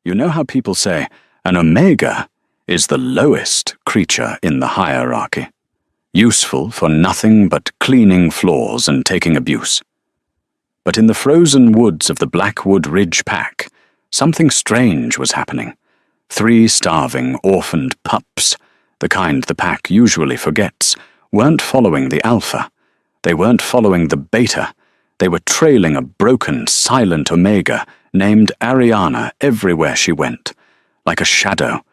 You know how people say an omega is the lowest creature in the hierarchy, useful for nothing but cleaning floors and taking abuse. But in the frozen woods of the Blackwood Ridge Pack, something strange was happening. 3 starving, orphaned pups, the kind the pack usually forgets, weren't following the alpha. They weren't following the beta. They were trailing a broken, silent omega named Ariana everywhere she went, like a shadow,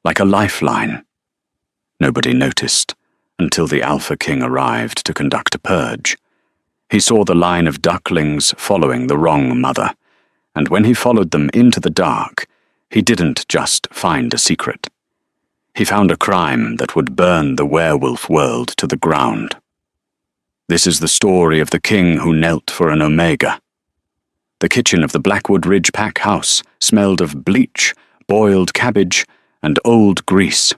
like a lifeline. Nobody noticed until the Alpha King arrived to conduct a purge. He saw the line of ducklings following the wrong mother, and when he followed them into the dark, he didn't just find a secret. He found a crime that would burn the werewolf world to the ground. This is the story of the king who knelt for an omega. The kitchen of the Blackwood Ridge Pack house smelled of bleach, boiled cabbage, and old grease.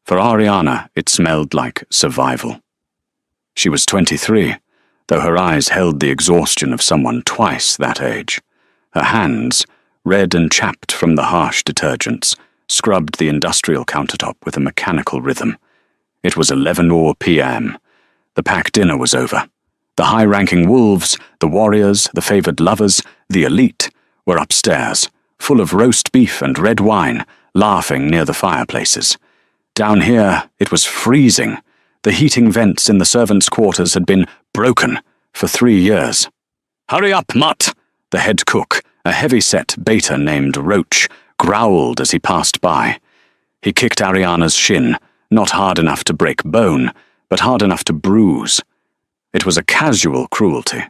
For Ariana, it smelled like survival. She was 23, though her eyes held the exhaustion of someone twice that age. Her hands, red and chapped from the harsh detergents, scrubbed the industrial countertop with a mechanical rhythm. It was 11 p.m. The pack dinner was over. The high-ranking wolves, the warriors, the favored lovers, the elite, were upstairs, full of roast beef and red wine, laughing near the fireplaces. Down here, it was freezing. The heating vents in the servants' quarters had been broken for 3 years. "Hurry up, Mutt!" The head cook, a heavy-set beta named Roach, growled as he passed by. He kicked Ariana's shin, not hard enough to break bone, but hard enough to bruise. It was a casual cruelty.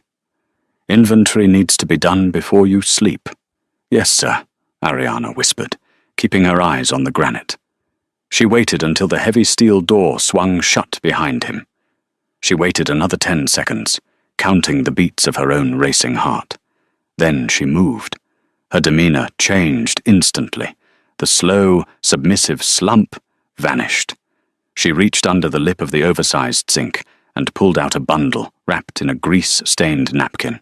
"Inventory needs to be done before you sleep." "Yes, sir," Ariana whispered, keeping her eyes on the granite. She waited until the heavy steel door swung shut behind him. She waited another 10 seconds, counting the beats of her own racing heart. Then she moved. Her demeanor changed instantly. The slow, submissive slump vanished. She reached under the lip of the oversized sink and pulled out a bundle wrapped in a grease-stained napkin.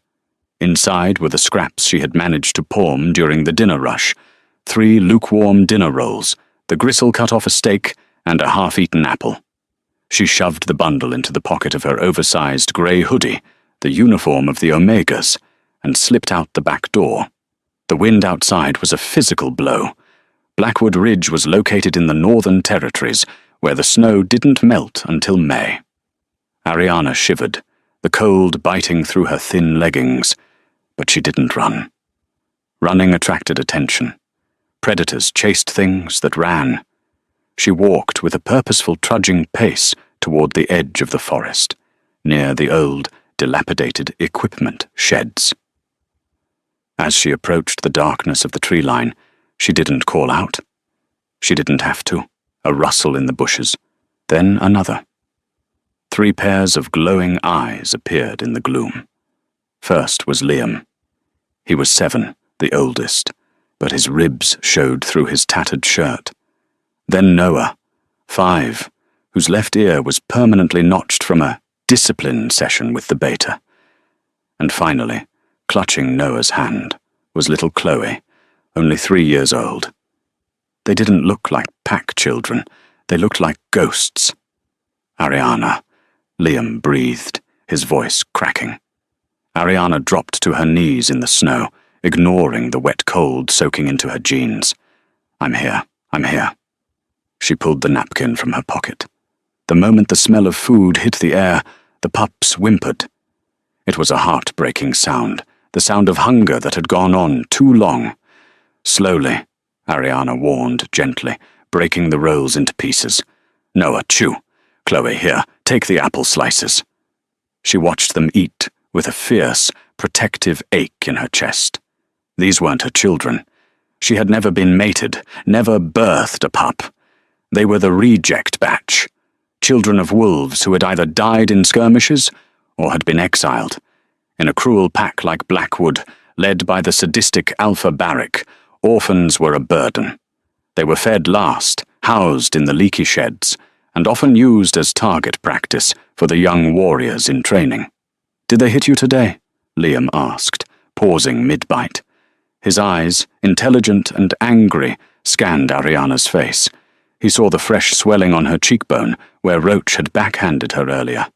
Inside were the scraps she had managed to pawn during the dinner rush: 3 lukewarm dinner rolls, the gristle cut off a steak, and a half-eaten apple. She shoved the bundle into the pocket of her oversized grey hoodie, the uniform of the Omegas, and slipped out the back door. The wind outside was a physical blow. Blackwood Ridge was located in the Northern Territories, where the snow didn't melt until May. Ariana shivered, the cold biting through her thin leggings, but she didn't run. Running attracted attention. Predators chased things that ran. She walked with a purposeful trudging pace toward the edge of the forest, near the old, dilapidated equipment sheds. As she approached the darkness of the tree line, she didn't call out. She didn't have to. A rustle in the bushes, then another. 3 pairs of glowing eyes appeared in the gloom. First was Liam. He was 7, the oldest, but his ribs showed through his tattered shirt. Then Noah, 5, whose left ear was permanently notched from a discipline session with the beta. And finally, clutching Noah's hand, was little Chloe, only 3 years old. They didn't look like pack children. They looked like ghosts. "Ariana," Liam breathed, his voice cracking. Ariana dropped to her knees in the snow, ignoring the wet cold soaking into her jeans. I'm here. She pulled the napkin from her pocket. The moment the smell of food hit the air, the pups whimpered. It was a heart-breaking sound, the sound of hunger that had gone on too long. "Slowly," Ariana warned gently, breaking the rolls into pieces. "Noah, chew. Chloe, here, take the apple slices." She watched them eat with a fierce, protective ache in her chest. These weren't her children. She had never been mated, never birthed a pup. They were the reject batch, children of wolves who had either died in skirmishes or had been exiled. In a cruel pack like Blackwood, led by the sadistic Alpha Barrack, orphans were a burden. They were fed last, housed in the leaky sheds, and often used as target practice for the young warriors in training. "Did they hit you today?" Liam asked, pausing mid-bite. His eyes, intelligent and angry, scanned Ariana's face. He saw the fresh swelling on her cheekbone, where Roach had backhanded her earlier.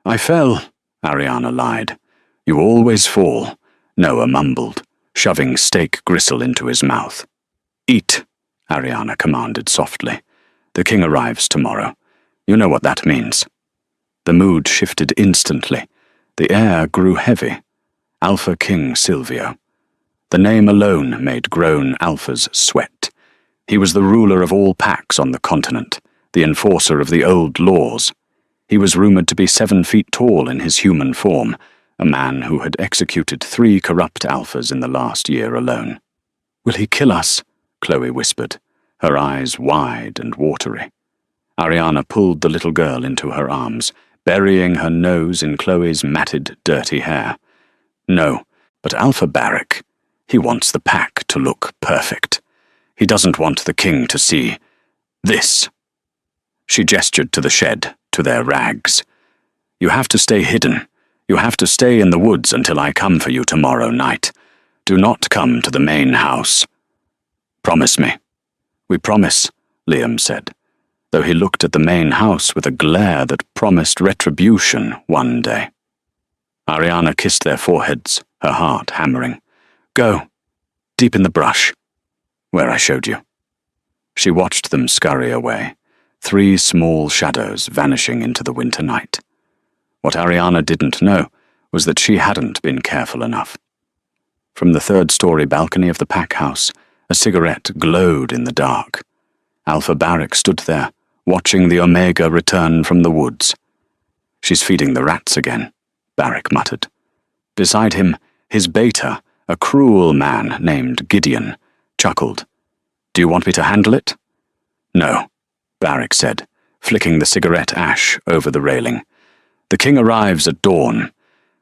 "I fell," Ariana lied. "You always fall," Noah mumbled, shoving steak gristle into his mouth. "Eat," Ariana commanded softly. "The king arrives tomorrow. You know what that means." The mood shifted instantly. The air grew heavy. Alpha King Silvio. The name alone made grown alphas sweat. He was the ruler of all packs on the continent, the enforcer of the old laws. He was rumored to be 7 feet tall in his human form, a man who had executed 3 corrupt alphas in the last year alone. "Will he kill us?" Chloe whispered, her eyes wide and watery. Ariana pulled the little girl into her arms, burying her nose in Chloe's matted, dirty hair. "No, but Alpha Barrack, he wants the pack to look perfect. He doesn't want the king to see this." She gestured to the shed, to their rags. "You have to stay hidden. You have to stay in the woods until I come for you tomorrow night. Do not come to the main house." "Promise me." "We promise," Liam said, though he looked at the main house with a glare that promised retribution one day. Ariana kissed their foreheads, her heart hammering. "Go. Deep in the brush. Where I showed you." She watched them scurry away, 3 small shadows vanishing into the winter night. What Ariana didn't know was that she hadn't been careful enough. From the 3rd-story balcony of the pack house, a cigarette glowed in the dark. Alpha Barrack stood there, watching the Omega return from the woods. "She's feeding the rats again," Barrack muttered. Beside him, his beta, a cruel man named Gideon, chuckled. "Do you want me to handle it?" "No," Barrack said, flicking the cigarette ash over the railing. "The king arrives at dawn.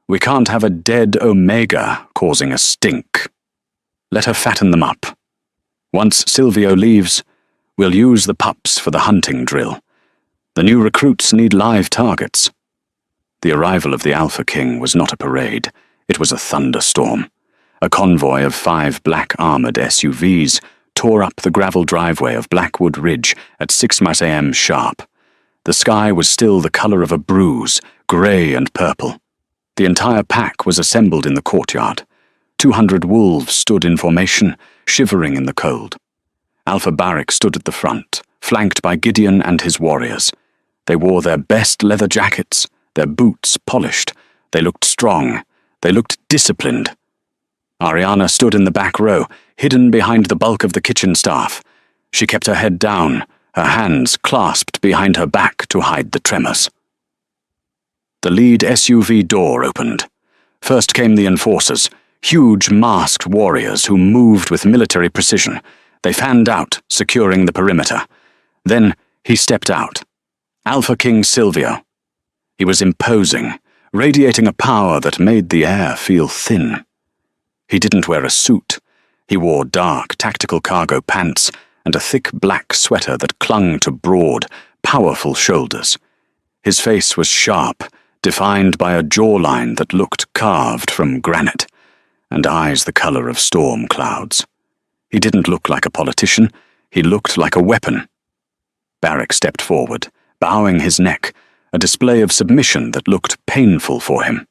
We can't have a dead Omega causing a stink. Let her fatten them up. Once Silvio leaves, we'll use the pups for the hunting drill. The new recruits need live targets." The arrival of the Alpha King was not a parade. It was a thunderstorm. A convoy of 5 black-armored SUVs tore up the gravel driveway of Blackwood Ridge at 6 a.m. sharp. The sky was still the color of a bruise, grey and purple. The entire pack was assembled in the courtyard. 200 wolves stood in formation, shivering in the cold. Alpha Barrack stood at the front, flanked by Gideon and his warriors. They wore their best leather jackets, their boots polished. They looked strong. They looked disciplined. Ariana stood in the back row, hidden behind the bulk of the kitchen staff. She kept her head down, her hands clasped behind her back to hide the tremors. The lead SUV door opened. First came the enforcers, huge masked warriors who moved with military precision. They fanned out, securing the perimeter. Then he stepped out. Alpha King Silvio. He was imposing, radiating a power that made the air feel thin. He didn't wear a suit. He wore dark, tactical cargo pants and a thick black sweater that clung to broad, powerful shoulders. His face was sharp, defined by a jawline that looked carved from granite, and eyes the color of storm clouds. He didn't look like a politician. He looked like a weapon. Barrack stepped forward, bowing his neck, a display of submission that looked painful for him.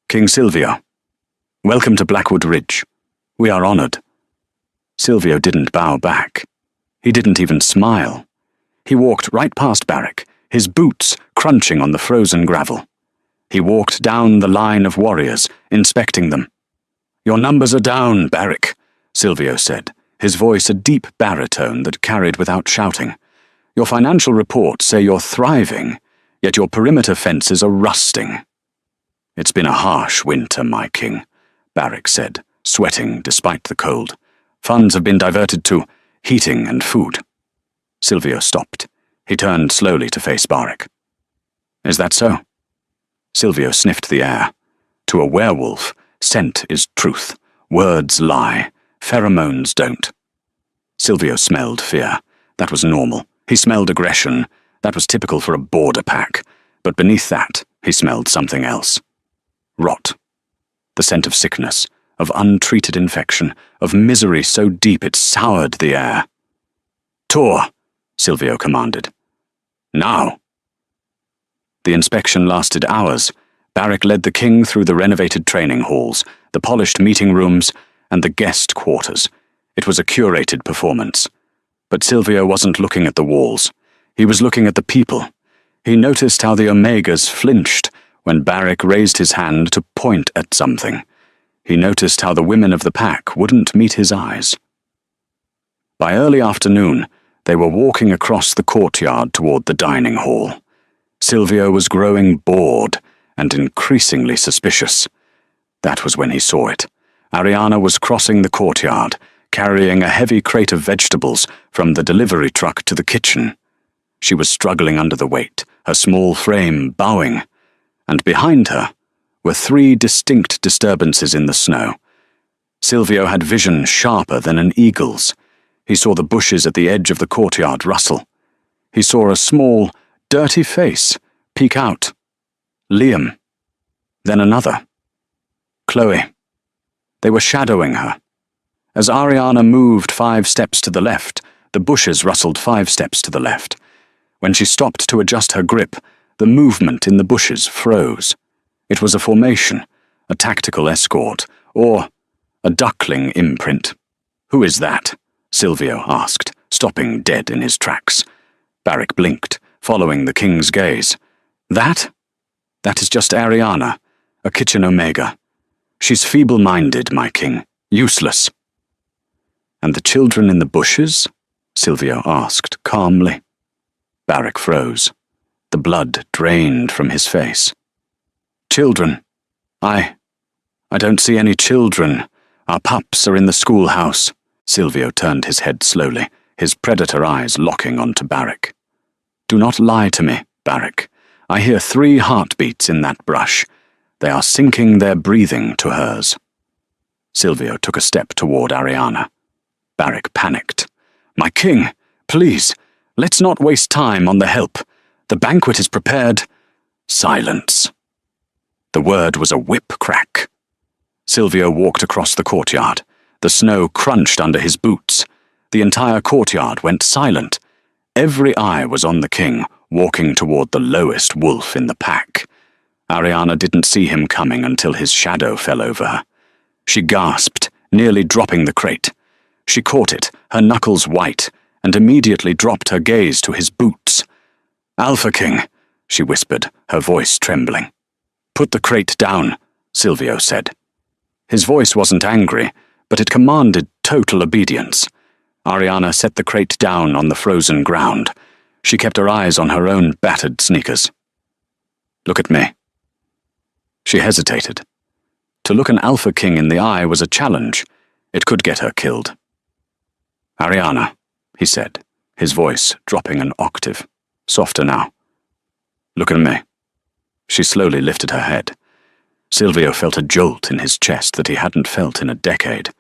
"King Silvio, welcome to Blackwood Ridge. We are honored." Silvio didn't bow back. He didn't even smile. He walked right past Barrack, his boots crunching on the frozen gravel. He walked down the line of warriors, inspecting them. "Your numbers are down, Barrack," Silvio said, his voice a deep baritone that carried without shouting. "Your financial reports say you're thriving, yet your perimeter fences are rusting." "It's been a harsh winter, my king," Barrack said, sweating despite the cold. "Funds have been diverted to heating and food." Silvio stopped. He turned slowly to face Barrack. "Is that so?" Silvio sniffed the air. To a werewolf, scent is truth. Words lie. Pheromones don't. Silvio smelled fear. That was normal. He smelled aggression. That was typical for a border pack. But beneath that, he smelled something else. Rot. The scent of sickness, of untreated infection, of misery so deep it soured the air. "Tor," Silvio commanded. "Now." The inspection lasted hours. Barrick led the king through the renovated training halls, the polished meeting rooms, and the guest quarters. It was a curated performance. But Silvio wasn't looking at the walls. He was looking at the people. He noticed how the Omegas flinched when Barrick raised his hand to point at something. He noticed how the women of the pack wouldn't meet his eyes. By early afternoon, they were walking across the courtyard toward the dining hall. Silvio was growing bored and increasingly suspicious. That was when he saw it. Ariana was crossing the courtyard, carrying a heavy crate of vegetables from the delivery truck to the kitchen. She was struggling under the weight, her small frame bowing, and behind her were 3 distinct disturbances in the snow. Silvio had vision sharper than an eagle's. He saw the bushes at the edge of the courtyard rustle. He saw a small, dirty face peek out. Liam. Then another. Chloe. They were shadowing her. As Ariana moved 5 steps to the left, the bushes rustled 5 steps to the left. When she stopped to adjust her grip, the movement in the bushes froze. It was a formation, a tactical escort, or a duckling imprint. "Who is that?" Silvio asked, stopping dead in his tracks. Barrick blinked, following the king's gaze. "That? That is just Ariana, a kitchen Omega. She's feeble-minded, my king, useless." "And the children in the bushes?" Silvio asked calmly. Barrick froze. The blood drained from his face. "Children? I don't see any children. Our pups are in the schoolhouse." Silvio turned his head slowly, his predator eyes locking onto Barrick. "Do not lie to me, Barrick. I hear 3 heartbeats in that brush. They are syncing their breathing to hers." Silvio took a step toward Ariana. Barrick panicked. "My king, please, let's not waste time on the help. The banquet is prepared." Silence. The word was a whip crack. Silvio walked across the courtyard. The snow crunched under his boots. The entire courtyard went silent. Every eye was on the king, walking toward the lowest wolf in the pack. Ariana didn't see him coming until his shadow fell over her. She gasped, nearly dropping the crate. She caught it, her knuckles white, and immediately dropped her gaze to his boots. "Alpha King," she whispered, her voice trembling. "Put the crate down," Silvio said. His voice wasn't angry, but it commanded total obedience. Ariana set the crate down on the frozen ground. She kept her eyes on her own battered sneakers. "Look at me." She hesitated. To look an Alpha King in the eye was a challenge. It could get her killed. "Ariana," he said, his voice dropping an octave, softer now. "Look at me." She slowly lifted her head. Silvio felt a jolt in his chest that he hadn't felt in a decade.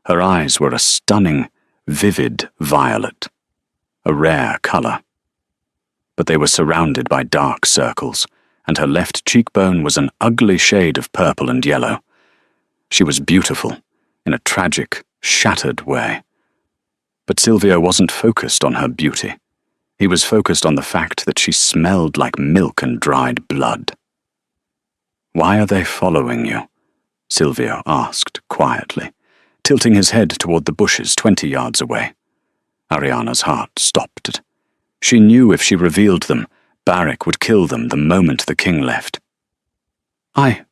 Her eyes were a stunning, vivid violet, a rare color. But they were surrounded by dark circles, and her left cheekbone was an ugly shade of purple and yellow. She was beautiful, in a tragic, shattered way. But Silvio wasn't focused on her beauty. He was focused on the fact that she smelled like milk and dried blood. "Why are they following you?" Silvio asked quietly, tilting his head toward the bushes 20 yards away. Ariana's heart stopped. She knew if she revealed them, Barrick would kill them the moment the king left. I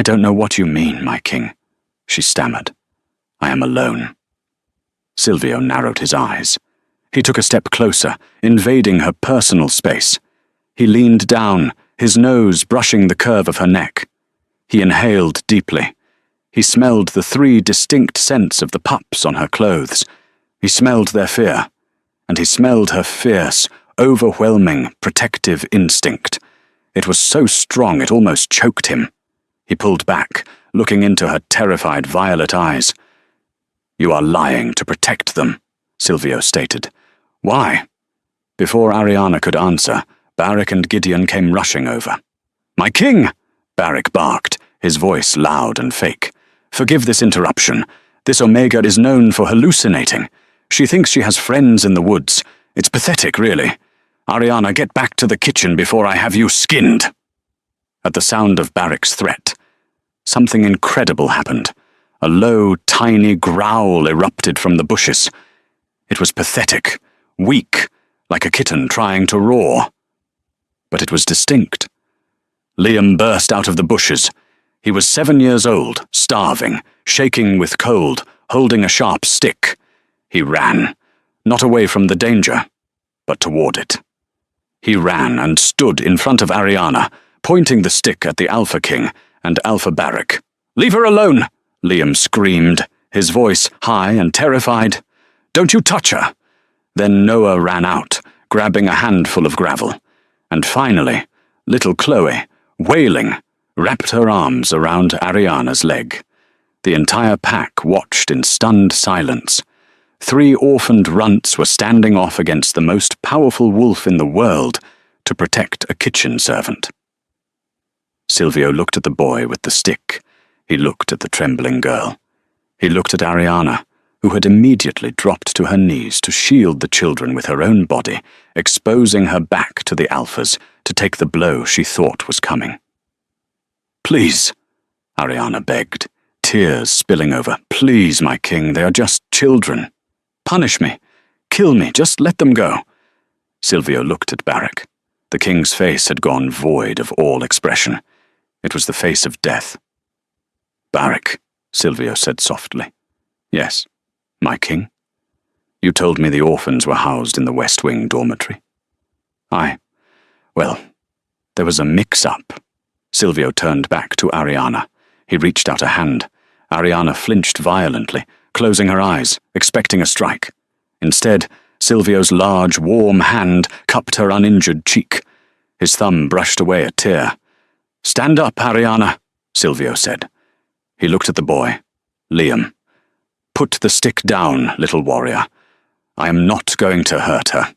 don't know what you mean, my king," she stammered. "I am alone." Silvio narrowed his eyes. He took a step closer, invading her personal space. He leaned down, his nose brushing the curve of her neck. He inhaled deeply. He smelled the 3 distinct scents of the pups on her clothes. He smelled their fear, and he smelled her fierce, overwhelming, protective instinct. It was so strong it almost choked him. He pulled back, looking into her terrified violet eyes. "You are lying to protect them," Silvio stated. "Why?" Before Ariana could answer, Barrick and Gideon came rushing over. "My king!" Barrick barked, his voice loud and fake. Forgive this interruption. This Omega is known for hallucinating. She thinks she has friends in the woods. It's pathetic, really. Ariana, get back to the kitchen before I have you skinned." At the sound of Barrick's threat, something incredible happened. A low, tiny growl erupted from the bushes. It was pathetic, weak, like a kitten trying to roar. But it was distinct. Liam burst out of the bushes. He was 7 years old, starving, shaking with cold, holding a sharp stick. He ran, not away from the danger, but toward it. He ran and stood in front of Ariana, pointing the stick at the Alpha King and Alpha Barrick. "Leave her alone!" Liam screamed, his voice high and terrified. "Don't you touch her!" Then Noah ran out, grabbing a handful of gravel. And finally, little Chloe, wailing, wrapped her arms around Ariana's leg. The entire pack watched in stunned silence. 3 orphaned runts were standing off against the most powerful wolf in the world to protect a kitchen servant. Silvio looked at the boy with the stick. He looked at the trembling girl. He looked at Ariana, who had immediately dropped to her knees to shield the children with her own body, exposing her back to the Alphas to take the blow she thought was coming. "Please," Ariana begged, tears spilling over. "Please, my king, they are just children. Punish me. Kill me. Just let them go." Silvio looked at Barrick. The king's face had gone void of all expression. It was the face of death. "Barrick," Silvio said softly. "Yes, my king? You told me the orphans were housed in the West Wing dormitory." Well, there was a mix-up." Silvio turned back to Ariana. He reached out a hand. Ariana flinched violently, closing her eyes, expecting a strike. Instead, Silvio's large, warm hand cupped her uninjured cheek. His thumb brushed away a tear. "Stand up, Ariana," Silvio said. He looked at the boy, Liam. "Put the stick down, little warrior. I am not going to hurt her."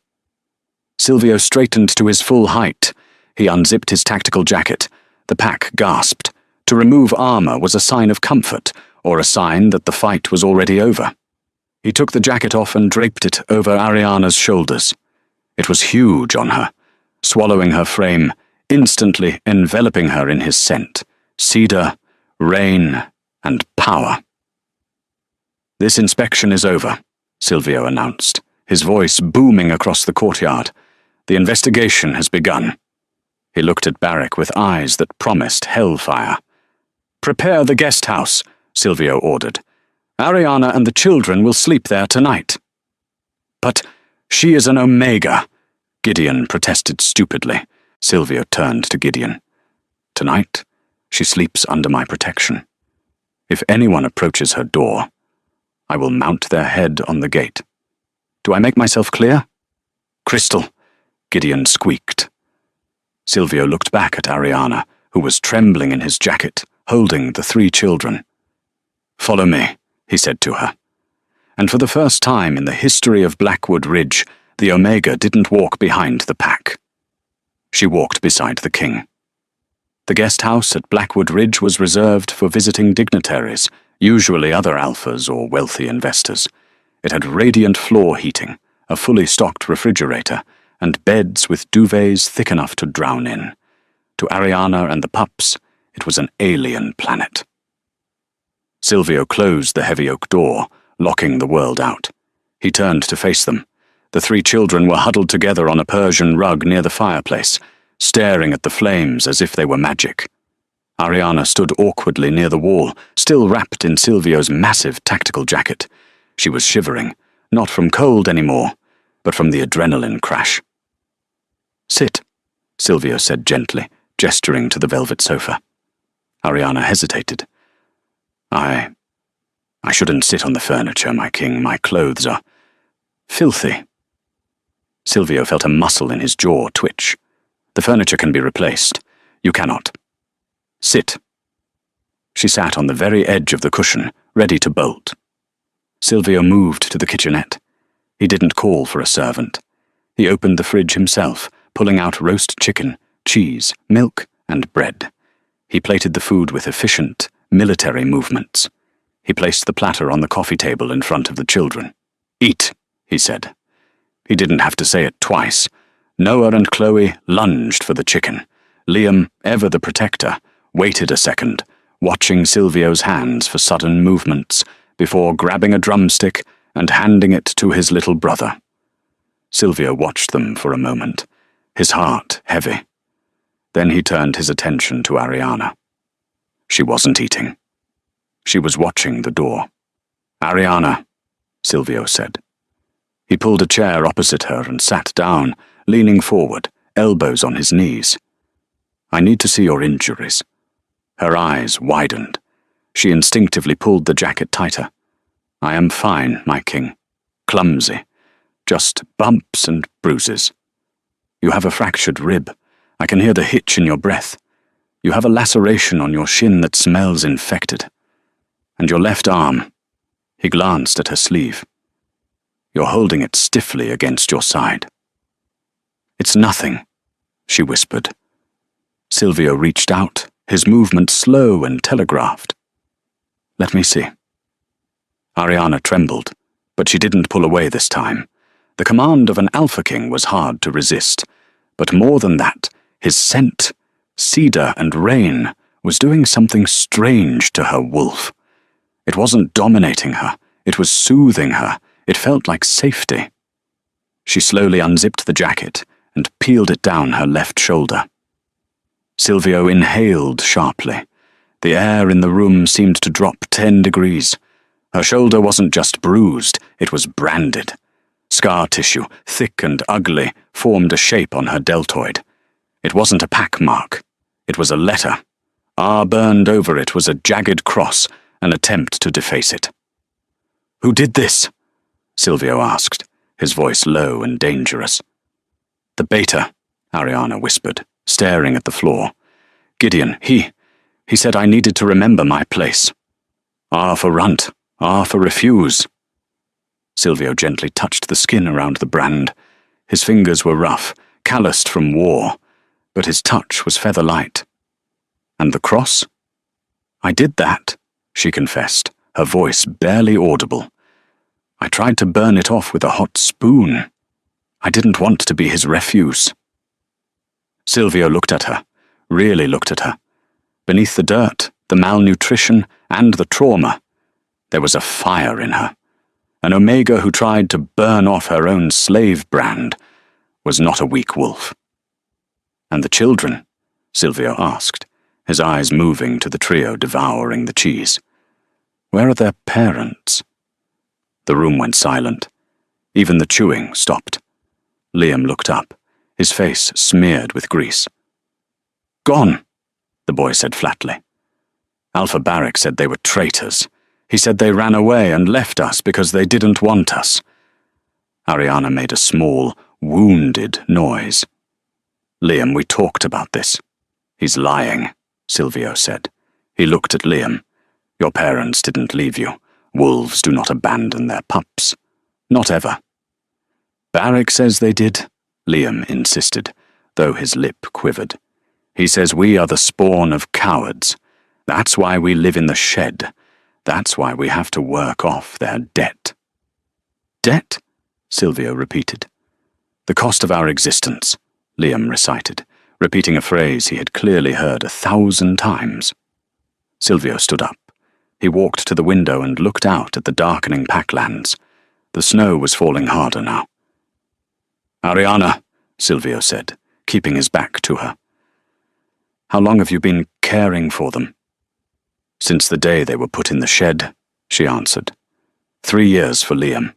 Silvio straightened to his full height. He unzipped his tactical jacket. The pack gasped. To remove armor was a sign of comfort, or a sign that the fight was already over. He took the jacket off and draped it over Ariana's shoulders. It was huge on her, swallowing her frame, instantly enveloping her in his scent, cedar, rain, and power. "This inspection is over," Silvio announced, his voice booming across the courtyard. "The investigation has begun." He looked at Barrick with eyes that promised hellfire. "Prepare the guest house," Silvio ordered. "Ariana and the children will sleep there tonight." "But she is an Omega," Gideon protested stupidly. Silvio turned to Gideon. "Tonight, she sleeps under my protection. If anyone approaches her door, I will mount their head on the gate. Do I make myself clear?" "Crystal," Gideon squeaked. Silvio looked back at Ariana, who was trembling in his jacket, holding the 3 children. "Follow me," he said to her. And for the first time in the history of Blackwood Ridge, the Omega didn't walk behind the pack. She walked beside the king. The guest house at Blackwood Ridge was reserved for visiting dignitaries, usually other alphas or wealthy investors. It had radiant floor heating, a fully stocked refrigerator, and beds with duvets thick enough to drown in. To Ariana and the pups, it was an alien planet. Silvio closed the heavy oak door, locking the world out. He turned to face them. The 3 children were huddled together on a Persian rug near the fireplace, staring at the flames as if they were magic. Ariana stood awkwardly near the wall, still wrapped in Silvio's massive tactical jacket. She was shivering, not from cold anymore, but from the adrenaline crash. "Sit," Silvio said gently, gesturing to the velvet sofa. Ariana hesitated. I shouldn't sit on the furniture, my king. My clothes are filthy." Silvio felt a muscle in his jaw twitch. "The furniture can be replaced. You cannot. Sit." She sat on the very edge of the cushion, ready to bolt. Silvio moved to the kitchenette. He didn't call for a servant. He opened the fridge himself, pulling out roast chicken, cheese, milk, and bread. He plated the food with efficient, military movements. He placed the platter on the coffee table in front of the children. "Eat," he said. He didn't have to say it twice. Noah and Chloe lunged for the chicken. Liam, ever the protector, waited a second, watching Silvio's hands for sudden movements, before grabbing a drumstick and handing it to his little brother. Silvio watched them for a moment, his heart heavy. Then he turned his attention to Ariana. She wasn't eating. She was watching the door. "Ariana," Silvio said. He pulled a chair opposite her and sat down, leaning forward, elbows on his knees. "I need to see your injuries." Her eyes widened. She instinctively pulled the jacket tighter. "I am fine, my king. Clumsy. Just bumps and bruises. You have a fractured rib. I can hear the hitch in your breath. You have a laceration on your shin that smells infected. And your left arm." He glanced at her sleeve. "You're holding it stiffly against your side." "It's nothing," she whispered. Silvio reached out, his movement slow and telegraphed. "Let me see." Ariana trembled, but she didn't pull away this time. The command of an Alpha King was hard to resist, but more than that, his scent, cedar and rain, was doing something strange to her wolf. It wasn't dominating her, it was soothing her. It felt like safety. She slowly unzipped the jacket and peeled it down her left shoulder. Silvio inhaled sharply. The air in the room seemed to drop 10 degrees. Her shoulder wasn't just bruised, it was branded. Scar tissue, thick and ugly, formed a shape on her deltoid. It wasn't a pack mark. It was a letter. R burned over it was a jagged cross, an attempt to deface it. "Who did this?" Silvio asked, his voice low and dangerous. "The beta," Ariana whispered, staring at the floor. "Gideon, he said I needed to remember my place. R for runt, R for refuse." Silvio gently touched the skin around the brand. His fingers were rough, calloused from war, but his touch was feather-light. "And the cross?" "I did that," she confessed, her voice barely audible. "I tried to burn it off with a hot spoon. I didn't want to be his refuse." Silvio looked at her, really looked at her. Beneath the dirt, the malnutrition, and the trauma, there was a fire in her. An Omega who tried to burn off her own slave brand was not a weak wolf. "And the children?" Silvio asked, his eyes moving to the trio devouring the cheese. "Where are their parents?" The room went silent. Even the chewing stopped. Liam looked up, his face smeared with grease. "Gone," the boy said flatly. "Alpha Barrack said they were traitors. He said they ran away and left us because they didn't want us." Ariana made a small, wounded noise. "Liam, we talked about this." "He's lying," Silvio said. He looked at Liam. "Your parents didn't leave you. Wolves do not abandon their pups. Not ever." "Barrack says they did," Liam insisted, though his lip quivered. "He says we are the spawn of cowards. That's why we live in the shed. That's why we have to work off their debt." "Debt?" Silvio repeated. "The cost of our existence," Liam recited, repeating a phrase he had clearly heard 1,000 times. Silvio stood up. He walked to the window and looked out at the darkening packlands. The snow was falling harder now. "Ariana," Silvio said, keeping his back to her. "How long have you been caring for them?" "Since the day they were put in the shed," she answered. 3 years for Liam,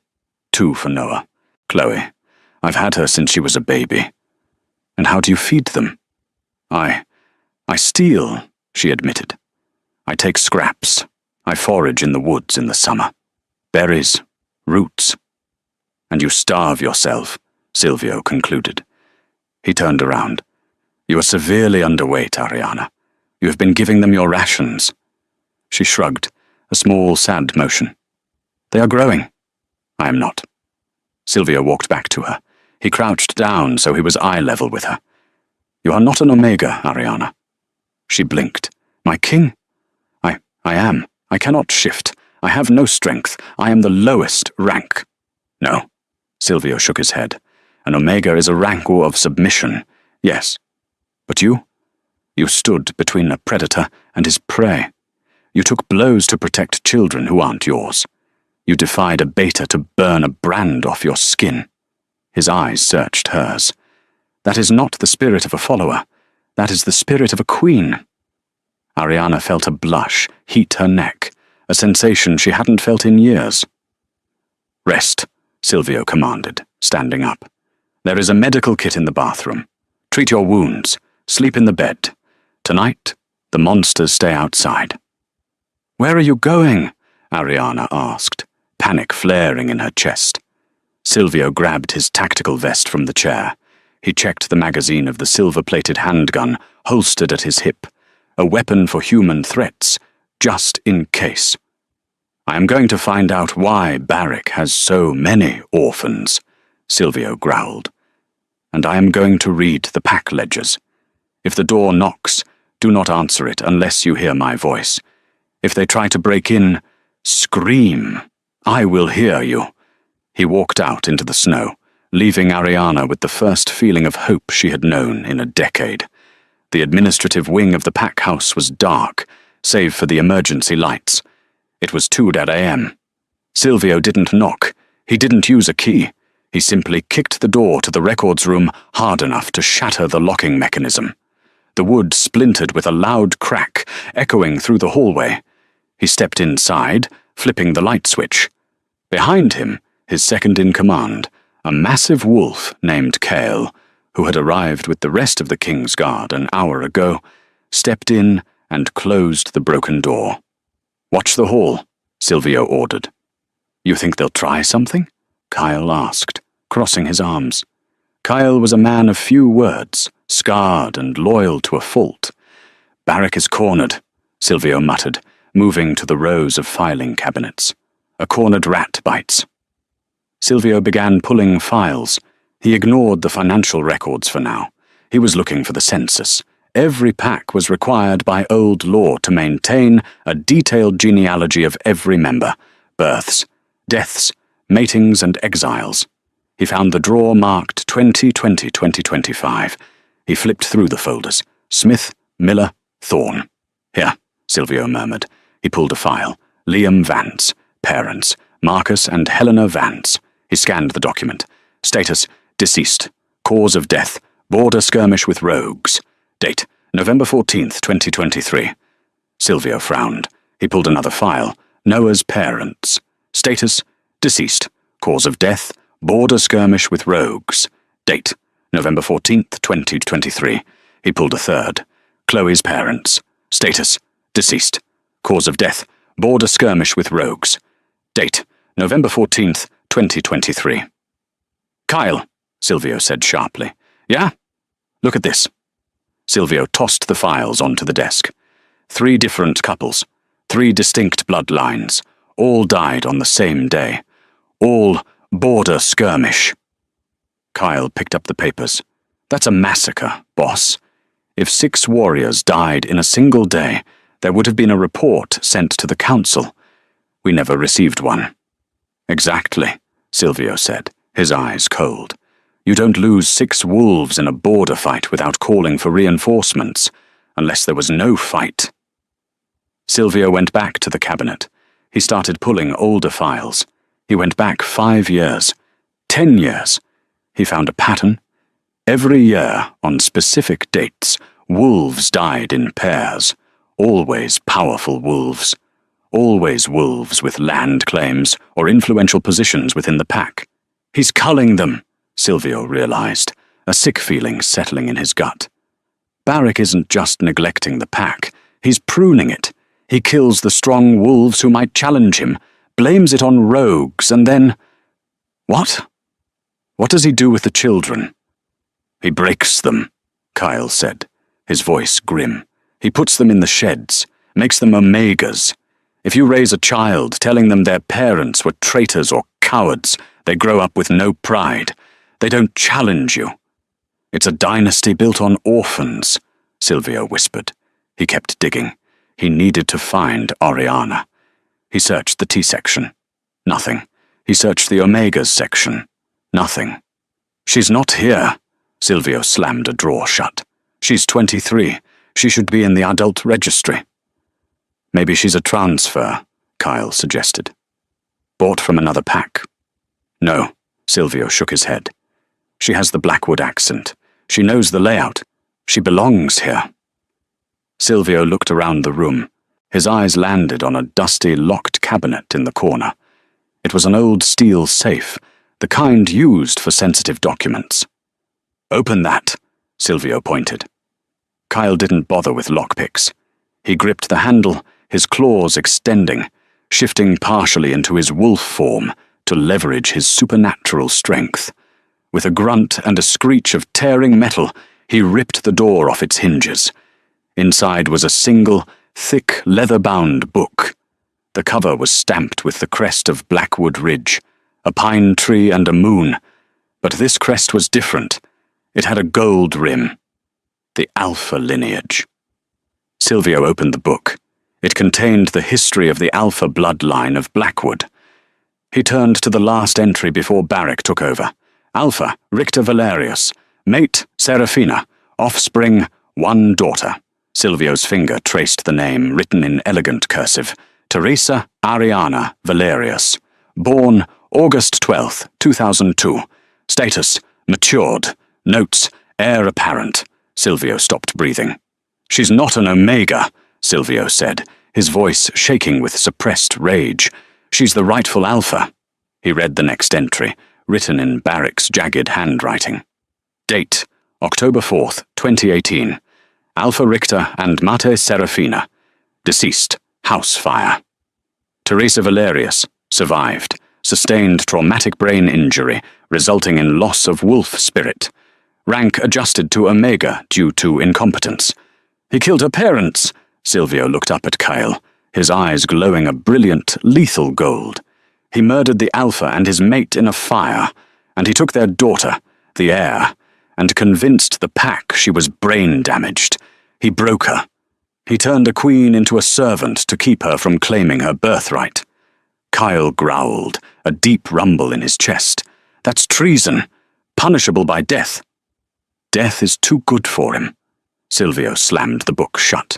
2 for Noah. Chloe, I've had her since she was a baby." "And how do you feed them?" I steal," she admitted. "I take scraps. I forage in the woods in the summer. Berries, roots." "And you starve yourself," Silvio concluded. He turned around. "You are severely underweight, Ariana. You have been giving them your rations." She shrugged, a small, sad motion. "They are growing." "I am not." Silvio walked back to her. He crouched down so he was eye level with her. "You are not an Omega, Ariana." She blinked. "My king?" I am. I cannot shift. I have no strength. I am the lowest rank. No. Silvio shook his head. An Omega is a rank of submission. Yes. But you? You stood between a predator and his prey. You took blows to protect children who aren't yours. You defied a beta to burn a brand off your skin. His eyes searched hers. That is not the spirit of a follower. That is the spirit of a queen. Ariana felt a blush heat her neck, a sensation she hadn't felt in years. Rest, Silvio commanded, standing up. There is a medical kit in the bathroom. Treat your wounds. Sleep in the bed. Tonight, the monsters stay outside. Where are you going? Ariana asked, panic flaring in her chest. Silvio grabbed his tactical vest from the chair. He checked the magazine of the silver-plated handgun holstered at his hip, a weapon for human threats, just in case. I am going to find out why Barrick has so many orphans, Silvio growled. And I am going to read the pack ledgers. If the door knocks, do not answer it unless you hear my voice. If they try to break in, scream. I will hear you. He walked out into the snow, leaving Ariana with the first feeling of hope she had known in a decade. The administrative wing of the pack house was dark, save for the emergency lights. It was 2 a.m. Silvio didn't knock. He didn't use a key. He simply kicked the door to the records room hard enough to shatter the locking mechanism. The wood splintered with a loud crack, echoing through the hallway. He stepped inside, flipping the light switch. Behind him, his second-in-command, a massive wolf named Kale, who had arrived with the rest of the King's Guard an hour ago, stepped in and closed the broken door. Watch the hall, Silvio ordered. You think they'll try something? Kyle asked, crossing his arms. Kyle was a man of few words, scarred and loyal to a fault. Barrick is cornered, Silvio muttered, moving to the rows of filing cabinets. A cornered rat bites. Silvio began pulling files. He ignored the financial records for now. He was looking for the census. Every pack was required by old law to maintain a detailed genealogy of every member, births, deaths, matings, and exiles. He found the drawer marked 2020-2025. He flipped through the folders. Smith, Miller, Thorne. Here, Silvio murmured. He pulled a file. Liam Vance. Parents. Marcus and Helena Vance. He scanned the document. Status, deceased. Cause of death, border skirmish with rogues. Date, November 14th, 2023. Silvio frowned. He pulled another file. Noah's parents. Status, deceased. Cause of death, border skirmish with rogues. Date, November 14th, 2023. He pulled a third. Chloe's parents. Status, deceased. Cause of death, border skirmish with rogues. Date, November 14th, 2023. Kyle, Silvio said sharply. Yeah? Look at this. Silvio tossed the files onto the desk. 3 different couples, 3 distinct bloodlines, all died on the same day. All border skirmish. Kyle picked up the papers. That's a massacre, boss. If 6 warriors died in a single day, there would have been a report sent to the council. We never received one. Exactly, Silvio said, his eyes cold. You don't lose 6 wolves in a border fight without calling for reinforcements, unless there was no fight. Silvio went back to the cabinet. He started pulling older files. He went back 5 years, 10 years. He found a pattern. Every year, on specific dates, wolves died in pairs. Always powerful wolves. Always wolves with land claims or influential positions within the pack. He's culling them, Silvio realized, a sick feeling settling in his gut. Barrick isn't just neglecting the pack, he's pruning it. He kills the strong wolves who might challenge him, blames it on rogues, and then... What? What does he do with the children? He breaks them, Kyle said, his voice grim. He puts them in the sheds, makes them Omegas. If you raise a child telling them their parents were traitors or cowards, they grow up with no pride. They don't challenge you. It's a dynasty built on orphans, Silvio whispered. He kept digging. He needed to find Ariana. He searched the T-section. Nothing. He searched the Omegas section. Nothing. She's not here. Silvio slammed a drawer shut. She's 23. She should be in the adult registry. Maybe she's a transfer, Kyle suggested. Bought from another pack. No, Silvio shook his head. She has the Blackwood accent. She knows the layout. She belongs here. Silvio looked around the room. His eyes landed on a dusty, locked cabinet in the corner. It was an old steel safe, the kind used for sensitive documents. Open that, Silvio pointed. Kyle didn't bother with lockpicks. He gripped the handle, his claws extending, shifting partially into his wolf form to leverage his supernatural strength. With a grunt and a screech of tearing metal, he ripped the door off its hinges. Inside was a single, thick, leather-bound book. The cover was stamped with the crest of Blackwood Ridge, a pine tree and a moon, but this crest was different. It had a gold rim. The Alpha lineage. Silvio opened the book. It contained the history of the Alpha bloodline of Blackwood. He turned to the last entry before Barrick took over. Alpha, Richter Valerius. Mate, Serafina. Offspring, 1 daughter. Silvio's finger traced the name written in elegant cursive. Teresa Ariana Valerius. Born August 12th, 2002. Status, matured. Notes, heir apparent. Silvio stopped breathing. She's not an Omega, Silvio said, his voice shaking with suppressed rage. She's the rightful Alpha. He read the next entry, written in Barrick's jagged handwriting. Date, October 4th, 2018. Alpha Richter and Mate Serafina. Deceased, house fire. Teresa Valerius, survived, sustained traumatic brain injury, resulting in loss of wolf spirit. Rank adjusted to Omega due to incompetence. He killed her parents. Silvio looked up at Kyle, his eyes glowing a brilliant, lethal gold. He murdered the Alpha and his mate in a fire, and he took their daughter, the heir, and convinced the pack she was brain-damaged. He broke her. He turned a queen into a servant to keep her from claiming her birthright. Kyle growled, a deep rumble in his chest. That's treason, punishable by death. Death is too good for him. Silvio slammed the book shut.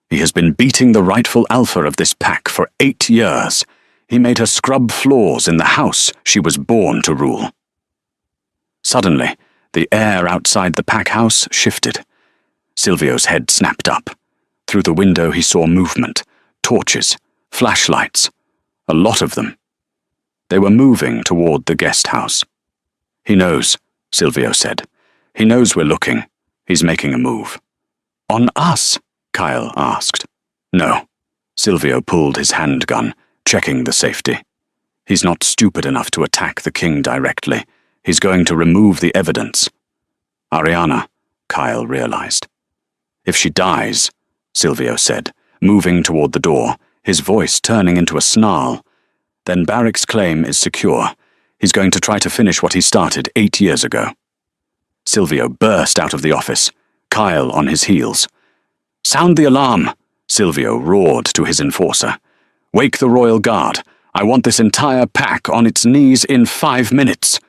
He has been beating the rightful Alpha of this pack for 8 years. He made her scrub floors in the house she was born to rule. Suddenly, the air outside the pack house shifted. Silvio's head snapped up. Through the window he saw movement, torches, flashlights, a lot of them. They were moving toward the guest house. He knows, Silvio said. He knows we're looking. He's making a move. On us? Kyle asked. No. Silvio pulled his handgun, checking the safety. He's not stupid enough to attack the king directly. He's going to remove the evidence. Ariana, Kyle realized. If she dies, Silvio said, moving toward the door, his voice turning into a snarl, then Barrick's claim is secure. He's going to try to finish what he started 8 years ago. Silvio burst out of the office, Kyle on his heels. Sound the alarm, Silvio roared to his enforcer. Wake the Royal Guard. I want this entire pack on its knees in 5 minutes.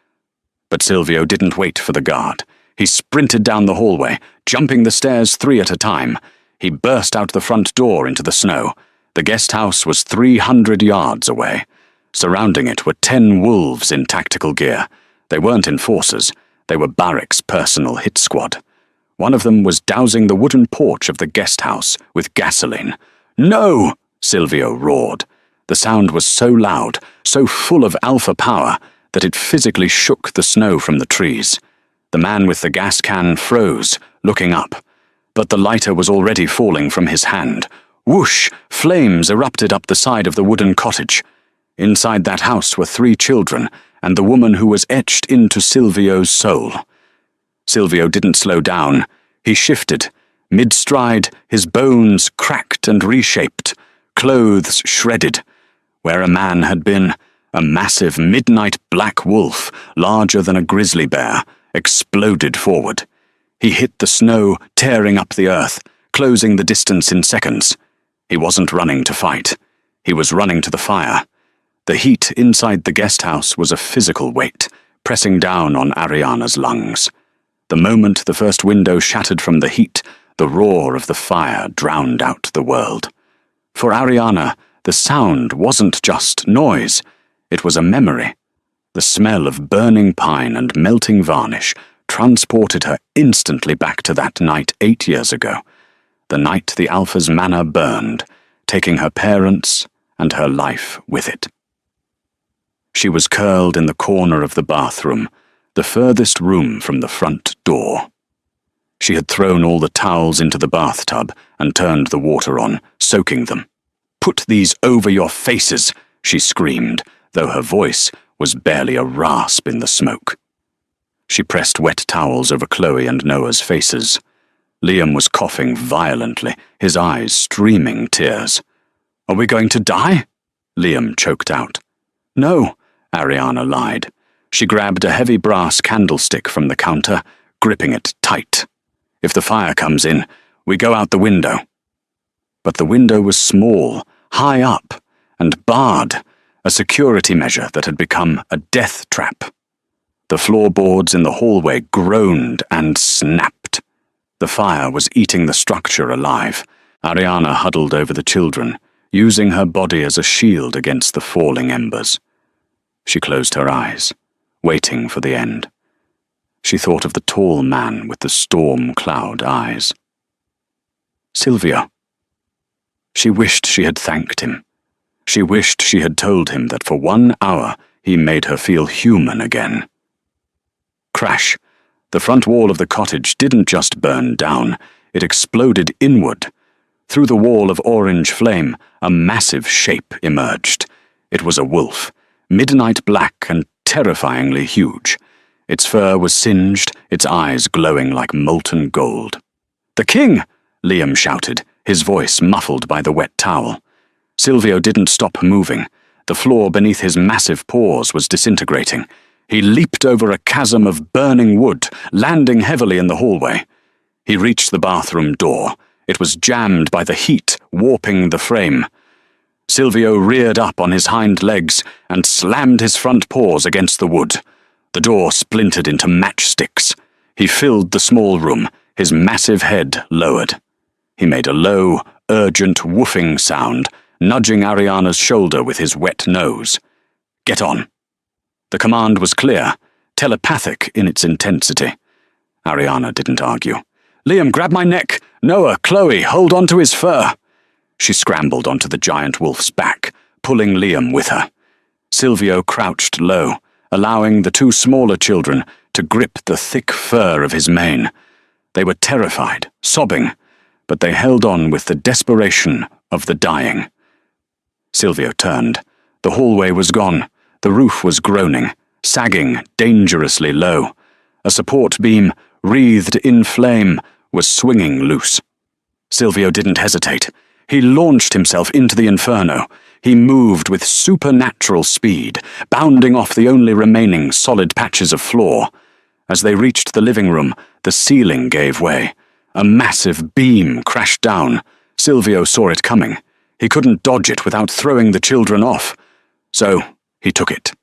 But Silvio didn't wait for the guard. He sprinted down the hallway, jumping the stairs 3 at a time. He burst out the front door into the snow. The guest house was 300 yards away. Surrounding it were 10 wolves in tactical gear. They weren't enforcers. They were Barrick's personal hit squad. One of them was dousing the wooden porch of the guest house with gasoline. No! Silvio roared. The sound was so loud, so full of Alpha power, that it physically shook the snow from the trees. The man with the gas can froze, looking up. But the lighter was already falling from his hand. Whoosh! Flames erupted up the side of the wooden cottage. Inside that house were 3 children, and the woman who was etched into Silvio's soul. Silvio didn't slow down. He shifted. Mid-stride, his bones cracked and reshaped, clothes shredded. Where a man had been, a massive midnight black wolf, larger than a grizzly bear, exploded forward. He hit the snow, tearing up the earth, closing the distance in seconds. He wasn't running to fight. He was running to the fire. The heat inside the guest house was a physical weight, pressing down on Ariana's lungs. The moment the first window shattered from the heat, the roar of the fire drowned out the world. For Ariana, the sound wasn't just noise, it was a memory. The smell of burning pine and melting varnish transported her instantly back to that night 8 years ago, the night the Alpha's manor burned, taking her parents and her life with it. She was curled in the corner of the bathroom, the furthest room from the front door. She had thrown all the towels into the bathtub and turned the water on, soaking them. "Put these over your faces," she screamed, though her voice was barely a rasp in the smoke. She pressed wet towels over Chloe and Noah's faces. Liam was coughing violently, his eyes streaming tears. "Are we going to die?" Liam choked out. "No," Ariana lied. She grabbed a heavy brass candlestick from the counter, gripping it tight. "If the fire comes in, we go out the window." But the window was small, high up, and barred, a security measure that had become a death trap. The floorboards in the hallway groaned and snapped. The fire was eating the structure alive. Ariana huddled over the children, using her body as a shield against the falling embers. She closed her eyes, waiting for the end. She thought of the tall man with the storm cloud eyes. Silvio. She wished she had thanked him. She wished she had told him that for 1 hour he made her feel human again. Crash. The front wall of the cottage didn't just burn down, it exploded inward. Through the wall of orange flame, a massive shape emerged. It was a wolf, midnight black and terrifyingly huge. Its fur was singed, its eyes glowing like molten gold. "The king!" Liam shouted, his voice muffled by the wet towel. Silvio didn't stop moving. The floor beneath his massive paws was disintegrating. He leaped over a chasm of burning wood, landing heavily in the hallway. He reached the bathroom door. It was jammed by the heat, warping the frame. Silvio reared up on his hind legs and slammed his front paws against the wood. The door splintered into matchsticks. He filled the small room, his massive head lowered. He made a low, urgent woofing sound, nudging Ariana's shoulder with his wet nose. "Get on." The command was clear, telepathic in its intensity. Ariana didn't argue. "Liam, grab my neck! Noah, Chloe, hold on to his fur!" She scrambled onto the giant wolf's back, pulling Liam with her. Silvio crouched low, allowing the 2 smaller children to grip the thick fur of his mane. They were terrified, sobbing, but they held on with the desperation of the dying. Silvio turned. The hallway was gone. The roof was groaning, sagging dangerously low. A support beam, wreathed in flame, was swinging loose. Silvio didn't hesitate. He launched himself into the inferno. He moved with supernatural speed, bounding off the only remaining solid patches of floor. As they reached the living room, the ceiling gave way. A massive beam crashed down. Silvio saw it coming. He couldn't dodge it without throwing the children off. So he took it.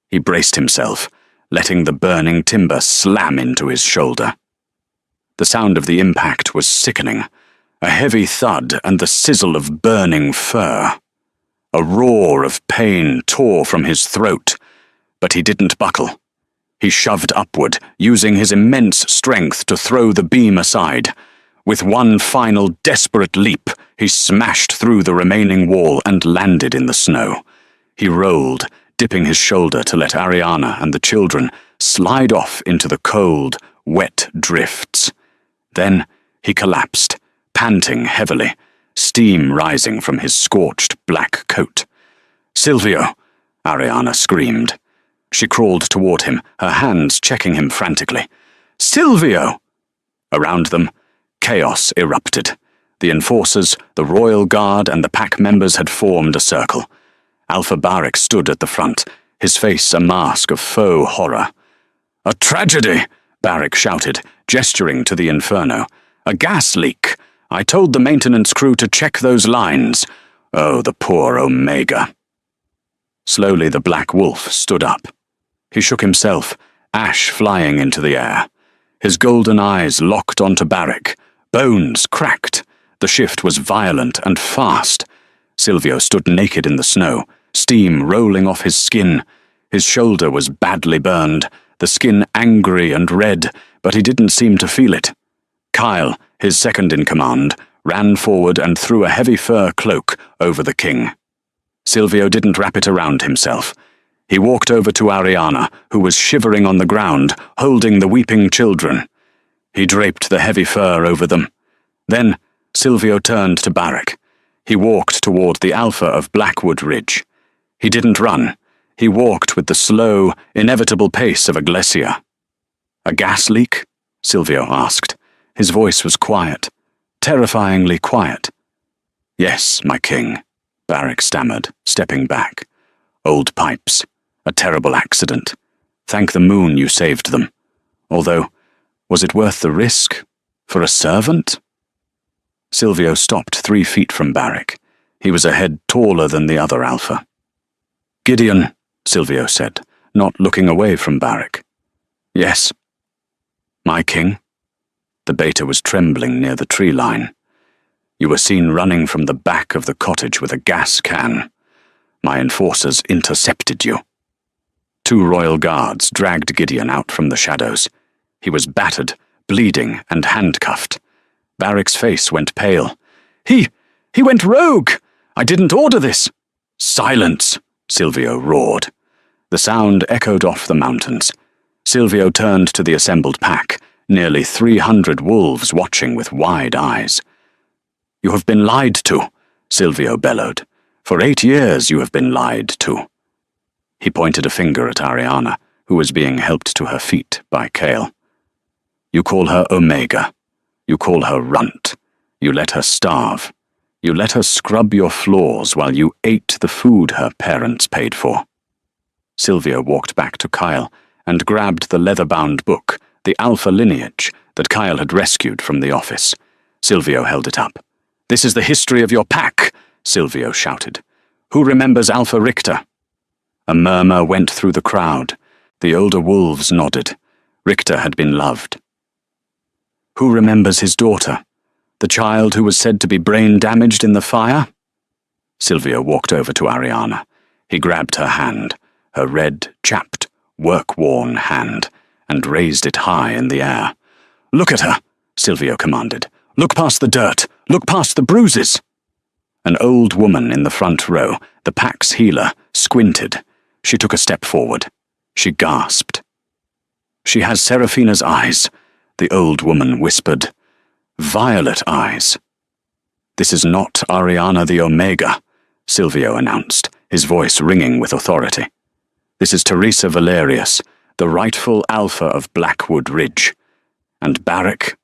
He braced himself, letting the burning timber slam into his shoulder. The sound of the impact was sickening. A heavy thud and the sizzle of burning fur. A roar of pain tore from his throat, but he didn't buckle. He shoved upward, using his immense strength to throw the beam aside. With one final desperate leap, he smashed through the remaining wall and landed in the snow. He rolled, dipping his shoulder to let Ariana and the children slide off into the cold, wet drifts. Then he collapsed, panting heavily, steam rising from his scorched black coat. "Silvio!" Ariana screamed. She crawled toward him, her hands checking him frantically. "Silvio!" Around them, chaos erupted. The enforcers, the royal guard, and the pack members had formed a circle. Alpha Barik stood at the front, his face a mask of faux horror. "A tragedy!" Barik shouted, gesturing to the inferno. "A gas leak! I told the maintenance crew to check those lines. Oh, the poor Omega. Slowly the black wolf stood up. He shook himself, ash flying into the air. His golden eyes locked onto Barrick. Bones cracked. The shift was violent and fast. Silvio stood naked in the snow, steam rolling off his skin. His shoulder was badly burned, the skin angry and red, but he didn't seem to feel it. Kyle, his second-in-command, ran forward and threw a heavy fur cloak over the king. Silvio didn't wrap it around himself. He walked over to Ariana, who was shivering on the ground, holding the weeping children. He draped the heavy fur over them. Then Silvio turned to Barrick. He walked toward the alpha of Blackwood Ridge. He didn't run. He walked with the slow, inevitable pace of a glacier. "A gas leak?" Silvio asked. His voice was quiet, terrifyingly quiet. "Yes, my king," Barrick stammered, stepping back. "Old pipes. A terrible accident. Thank the moon you saved them. Although, was it worth the risk? For a servant?" Silvio stopped 3 feet from Barrick. He was a head taller than the other alpha. "Gideon," Silvio said, not looking away from Barrick. "Yes." "My king?" The beta was trembling near the tree line. "You were seen running from the back of the cottage with a gas can. My enforcers intercepted you." 2 royal guards dragged Gideon out from the shadows. He was battered, bleeding, and handcuffed. Barrick's face went pale. He went rogue! I didn't order this!" "Silence!" Silvio roared. The sound echoed off the mountains. Silvio turned to the assembled pack, nearly 300 wolves watching with wide eyes. "You have been lied to," Silvio bellowed. "For 8 years you have been lied to." He pointed a finger at Ariana, who was being helped to her feet by Kale. "You call her Omega. You call her runt. You let her starve. You let her scrub your floors while you ate the food her parents paid for." Silvio walked back to Kyle and grabbed the leather-bound book, the Alpha Lineage, that Kyle had rescued from the office. Silvio held it up. "This is the history of your pack," Silvio shouted. "Who remembers Alpha Richter?" A murmur went through the crowd. The older wolves nodded. Richter had been loved. "Who remembers his daughter? The child who was said to be brain-damaged in the fire?" Silvio walked over to Ariana. He grabbed her hand, her red, chapped, work-worn hand, and raised it high in the air. "Look at her," Silvio commanded. "Look past the dirt. Look past the bruises." An old woman in the front row, the pack's healer, squinted. She took a step forward. She gasped. "She has Seraphina's eyes," the old woman whispered. "Violet eyes." "This is not Ariana the Omega," Silvio announced, his voice ringing with authority. "This is Teresa Valerius, the rightful alpha of Blackwood Ridge. And Barrick?"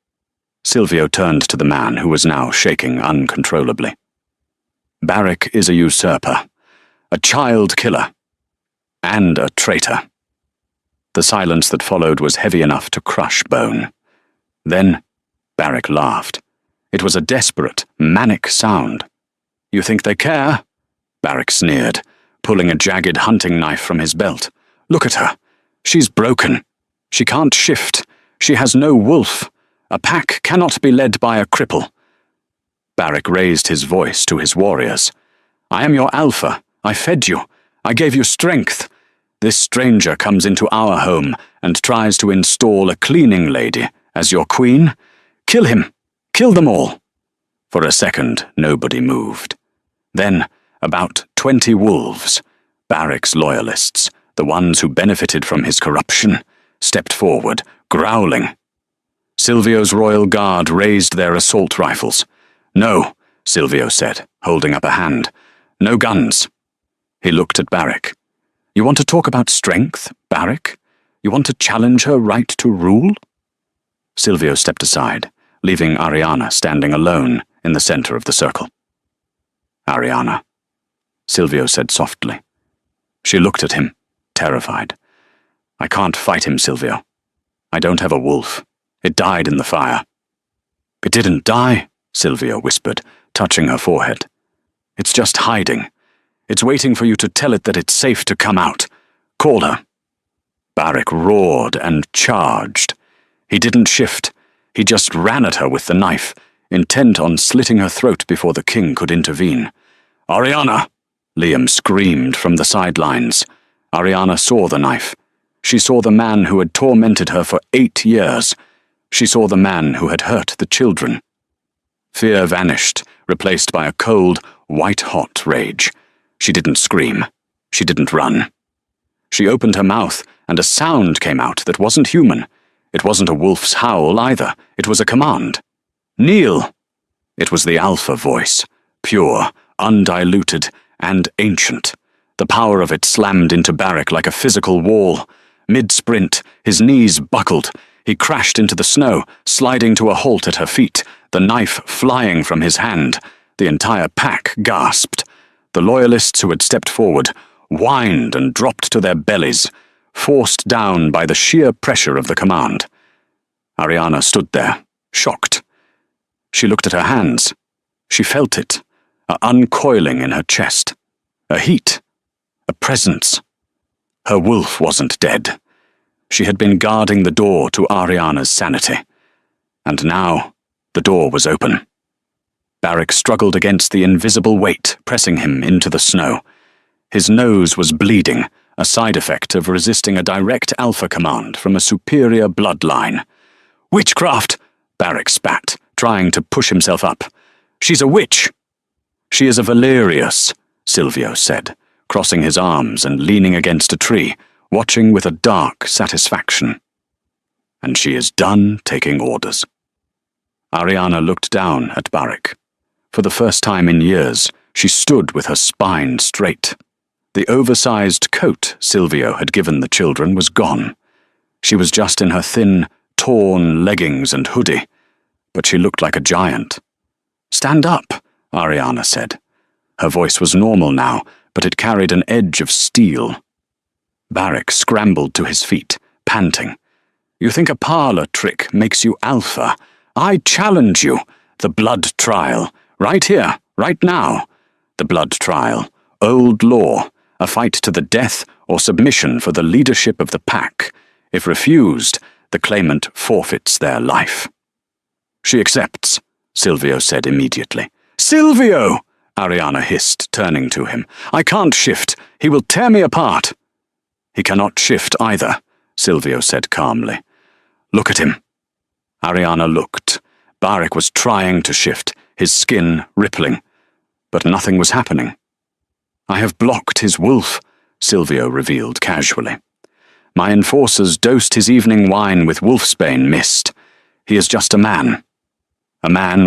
Silvio turned to the man who was now shaking uncontrollably. "Barrick is a usurper, a child killer, and a traitor." The silence that followed was heavy enough to crush bone. Then Barrick laughed. It was a desperate, manic sound. "You think they care?" Barrick sneered, pulling a jagged hunting knife from his belt. "Look at her. She's broken. She can't shift. She has no wolf. A pack cannot be led by a cripple." Barrick raised his voice to his warriors. "I am your alpha. I fed you. I gave you strength. This stranger comes into our home and tries to install a cleaning lady as your queen. Kill him. Kill them all." For a second, nobody moved. Then, about 20 wolves, Barrick's loyalists, the ones who benefited from his corruption, stepped forward, growling. Silvio's royal guard raised their assault rifles. "No," Silvio said, holding up a hand. "No guns." He looked at Barrick. "You want to talk about strength, Barrick? You want to challenge her right to rule?" Silvio stepped aside, leaving Ariana standing alone in the center of the circle. "Ariana," Silvio said softly. She looked at him, terrified. "I can't fight him, Silvio. I don't have a wolf. It died in the fire." "It didn't die," Silvio whispered, touching her forehead. It's just hiding. It's waiting for you to tell it that it's safe to come out. Call her." Barak roared and charged. He didn't shift. He just ran at her with the knife, intent on slitting her throat before the king could intervene. "Ariana!" Liam screamed from the sidelines. Ariana saw the knife. She saw the man who had tormented her for 8 years. She saw the man who had hurt the children. Fear vanished, replaced by a cold, white-hot rage. She didn't scream. She didn't run. She opened her mouth, and a sound came out that wasn't human. It wasn't a wolf's howl either. It was a command. "Kneel!" It was the Alpha voice, pure, undiluted, and ancient. The power of it slammed into Barak like a physical wall. Mid-sprint, his knees buckled. He crashed into the snow, sliding to a halt at her feet, the knife flying from his hand. The entire pack gasped. The loyalists who had stepped forward whined and dropped to their bellies, forced down by the sheer pressure of the command. Ariana stood there, shocked. She looked at her hands. She felt it, a uncoiling in her chest, a heat, a presence. Her wolf wasn't dead. She had been guarding the door to Ariana's sanity. And now, the door was open. Barak struggled against the invisible weight pressing him into the snow. His nose was bleeding, a side effect of resisting a direct alpha command from a superior bloodline. "Witchcraft!" Barak spat, trying to push himself up. "She's a witch!" "She is a Valerius," Silvio said, crossing his arms and leaning against a tree, watching with a dark satisfaction. "And she is done taking orders." Ariana looked down at Barak. For the first time in years, she stood with her spine straight. The oversized coat Silvio had given the children was gone. She was just in her thin, torn leggings and hoodie, but she looked like a giant. "Stand up," Ariana said. Her voice was normal now, but it carried an edge of steel. Barak scrambled to his feet, panting. "You think a parlor trick makes you alpha? I challenge you. The blood trial. Right here, right now. The blood trial. Old law. A fight to the death or submission for the leadership of the pack. If refused, the claimant forfeits their life." "She accepts," Silvio said immediately. "Silvio!" Ariana hissed, turning to him. "I can't shift. He will tear me apart." "He cannot shift either," Silvio said calmly. "Look at him." Ariana looked. Barak was trying to shift, his skin rippling, but nothing was happening. "I have blocked his wolf," Silvio revealed casually. "My enforcers dosed his evening wine with wolfsbane mist. He is just a man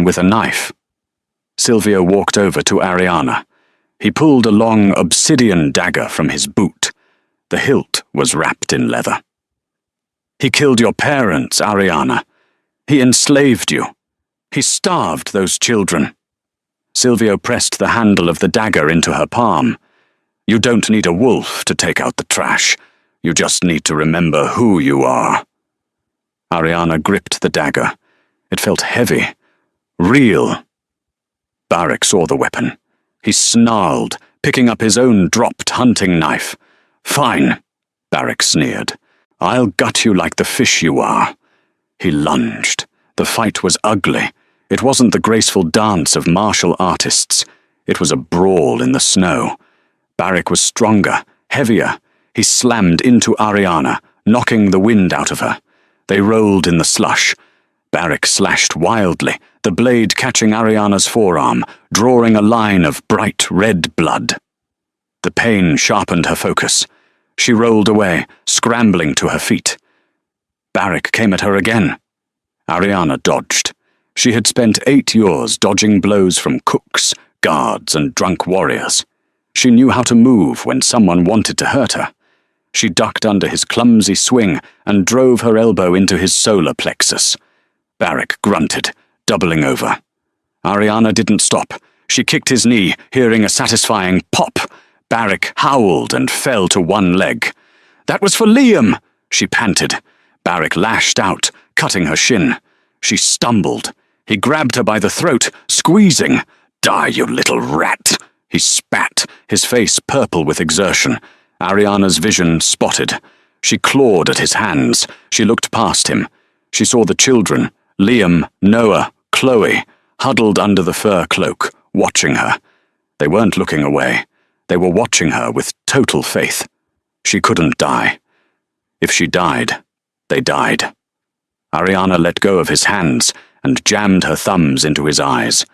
with a knife." Silvio walked over to Ariana. He pulled a long obsidian dagger from his boot. The hilt was wrapped in leather. "He killed your parents, Ariana. He enslaved you. He starved those children." Silvio pressed the handle of the dagger into her palm. "You don't need a wolf to take out the trash. You just need to remember who you are." Ariana gripped the dagger. It felt heavy, real. Barak saw the weapon. He snarled, picking up his own dropped hunting knife. "Fine," Barak sneered. "I'll gut you like the fish you are." He lunged. The fight was ugly. It wasn't the graceful dance of martial artists. It was a brawl in the snow. Barak was stronger, heavier. He slammed into Ariana, knocking the wind out of her. They rolled in the slush. Barak slashed wildly, the blade catching Ariana's forearm, drawing a line of bright red blood. The pain sharpened her focus. She rolled away, scrambling to her feet. Barak came at her again. Ariana dodged. She had spent 8 years dodging blows from cooks, guards, and drunk warriors. She knew how to move when someone wanted to hurt her. She ducked under his clumsy swing and drove her elbow into his solar plexus. Barak grunted, doubling over. Ariana didn't stop. She kicked his knee, hearing a satisfying pop. Barak howled and fell to one leg. "That was for Liam!" she panted. Barak lashed out, cutting her shin. She stumbled. He grabbed her by the throat, squeezing. "Die, you little rat!" He spat, his face purple with exertion. Ariana's vision spotted. She clawed at his hands. She looked past him. She saw the children, Liam, Noah, Chloe, huddled under the fur cloak, watching her. They weren't looking away. They were watching her with total faith. She couldn't die. If she died, they died. Ariana let go of his hands and jammed her thumbs into his eyes.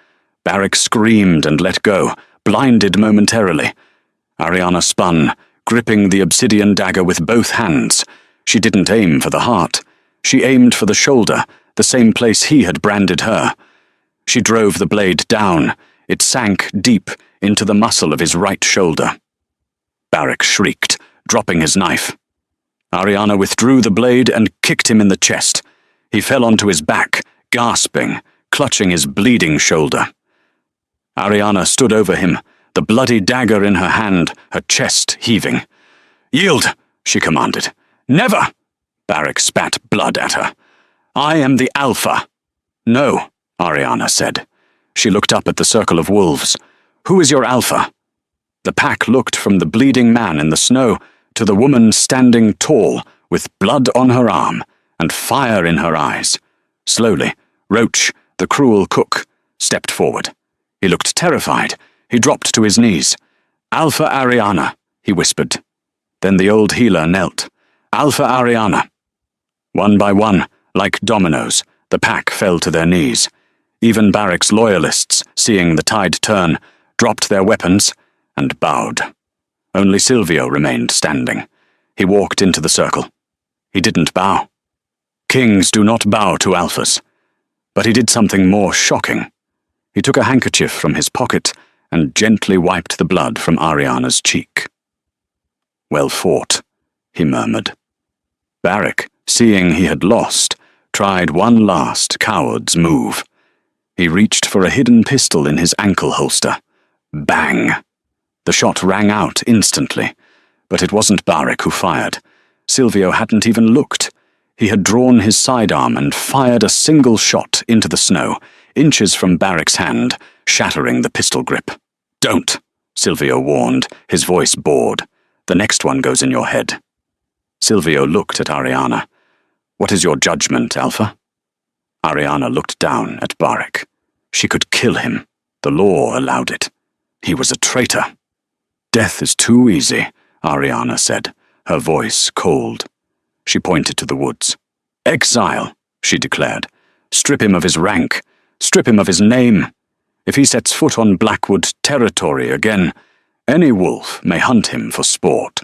Barrick screamed and let go, blinded momentarily. Ariana spun, gripping the obsidian dagger with both hands. She didn't aim for the heart. She aimed for the shoulder, the same place he had branded her. She drove the blade down. It sank deep into the muscle of his right shoulder. Barrick shrieked, dropping his knife. Ariana withdrew the blade and kicked him in the chest. He fell onto his back, gasping, clutching his bleeding shoulder. Ariana stood over him, the bloody dagger in her hand, her chest heaving. "Yield," she commanded. "Never!" Barrick spat blood at her. "I am the Alpha." "No," Ariana said. She looked up at the circle of wolves. "Who is your Alpha?" The pack looked from the bleeding man in the snow to the woman standing tall, with blood on her arm and fire in her eyes. Slowly, Roach, the cruel cook, stepped forward. He looked terrified. He dropped to his knees. "Alpha Ariana," he whispered. Then the old healer knelt. "Alpha Ariana." One by one, like dominoes, the pack fell to their knees. Even Barrick's loyalists, seeing the tide turn, dropped their weapons and bowed. Only Silvio remained standing. He walked into the circle. He didn't bow. Kings do not bow to alphas. But he did something more shocking. He took a handkerchief from his pocket and gently wiped the blood from Ariana's cheek. "Well fought," he murmured. Barrick, seeing he had lost, tried one last coward's move. He reached for a hidden pistol in his ankle holster. Bang! The shot rang out instantly, but it wasn't Barrick who fired. Silvio hadn't even looked. He had drawn his sidearm and fired a single shot into the snow, inches from Barrick's hand, shattering the pistol grip. "Don't," Silvio warned, his voice bored. "The next one goes in your head." Silvio looked at Ariana. "What is your judgment, Alpha?" Ariana looked down at Barrick. She could kill him. The law allowed it. He was a traitor. "Death is too easy," Ariana said, her voice cold. She pointed to the woods. "Exile," she declared. "Strip him of his rank. Strip him of his name. If he sets foot on Blackwood territory again, any wolf may hunt him for sport."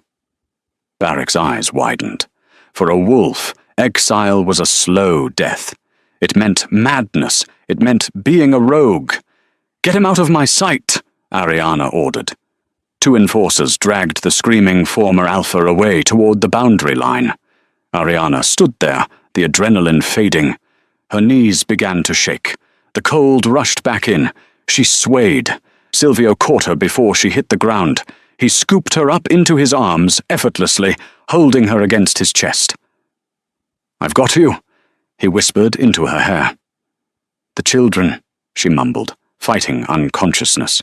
Barrick's eyes widened. For a wolf, exile was a slow death. It meant madness. It meant being a rogue. "Get him out of my sight," Ariana ordered. Two enforcers dragged the screaming former Alpha away toward the boundary line. Ariana stood there, the adrenaline fading. Her knees began to shake. The cold rushed back in. She swayed. Silvio caught her before she hit the ground. He scooped her up into his arms, effortlessly, holding her against his chest. "I've got you," he whispered into her hair. "The children," she mumbled, fighting unconsciousness.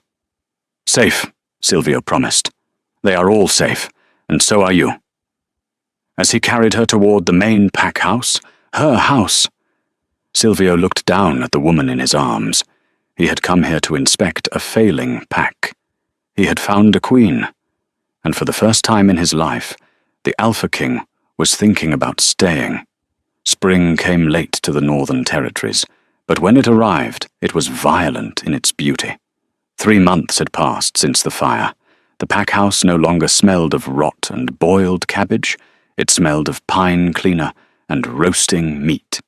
"Safe," Silvio promised. "They are all safe, and so are you." As he carried her toward the main pack house, her house, Silvio looked down at the woman in his arms. He had come here to inspect a failing pack. He had found a queen, and for the first time in his life, the Alpha King was thinking about staying. Spring came late to the Northern Territories, but when it arrived, it was violent in its beauty. 3 months had passed since the fire. The pack house no longer smelled of rot and boiled cabbage. It smelled of pine cleaner and roasting meat.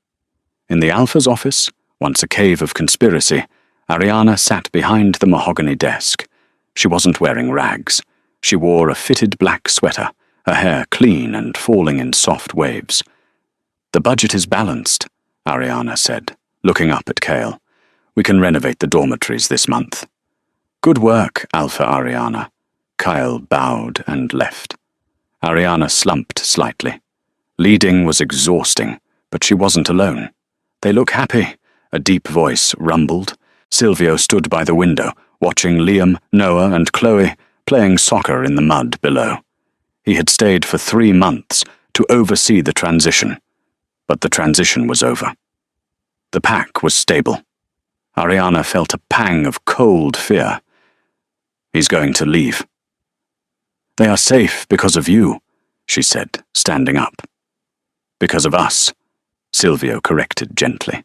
In the Alpha's office, once a cave of conspiracy, Ariana sat behind the mahogany desk. She wasn't wearing rags. She wore a fitted black sweater, her hair clean and falling in soft waves. "The budget is balanced," Ariana said, looking up at Kale. "We can renovate the dormitories this month." "Good work, Alpha Ariana." Kyle bowed and left. Ariana slumped slightly. Leading was exhausting, but she wasn't alone. "They look happy," a deep voice rumbled. Silvio stood by the window, watching Liam, Noah, and Chloe playing soccer in the mud below. He had stayed for 3 months to oversee the transition, but the transition was over. The pack was stable. Ariana felt a pang of cold fear. He's going to leave. They are safe because of you, she said, standing up. Because of us, Silvio corrected gently.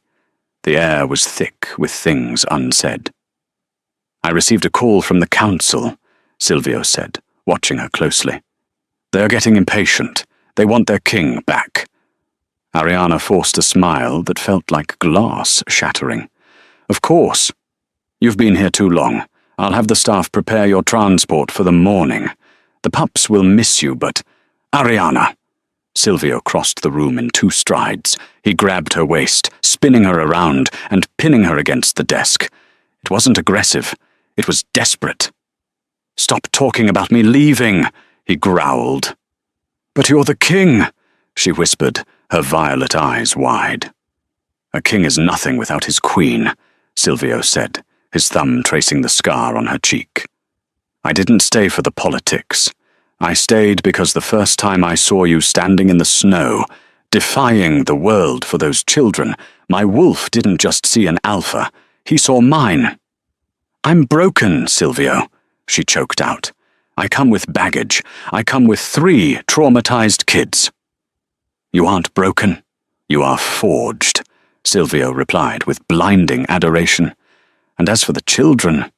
The air was thick with things unsaid. I received a call from the council, Silvio said, watching her closely. They are getting impatient. They want their king back. Ariana forced a smile that felt like glass shattering. Of course. You've been here too long. I'll have the staff prepare your transport for the morning. The pups will miss you, but... Ariana! Silvio crossed the room in 2 strides. He grabbed her waist, spinning her around and pinning her against the desk. It wasn't aggressive. It was desperate. Stop talking about me leaving, he growled. But you're the king, she whispered, her violet eyes wide. A king is nothing without his queen, Silvio said, his thumb tracing the scar on her cheek. I didn't stay for the politics. I stayed because the first time I saw you standing in the snow, defying the world for those children, my wolf didn't just see an alpha, he saw mine. I'm broken, Silvio, she choked out. I come with baggage. I come with 3 traumatized kids. You aren't broken. You are forged, Silvio replied with blinding adoration. And as for the children...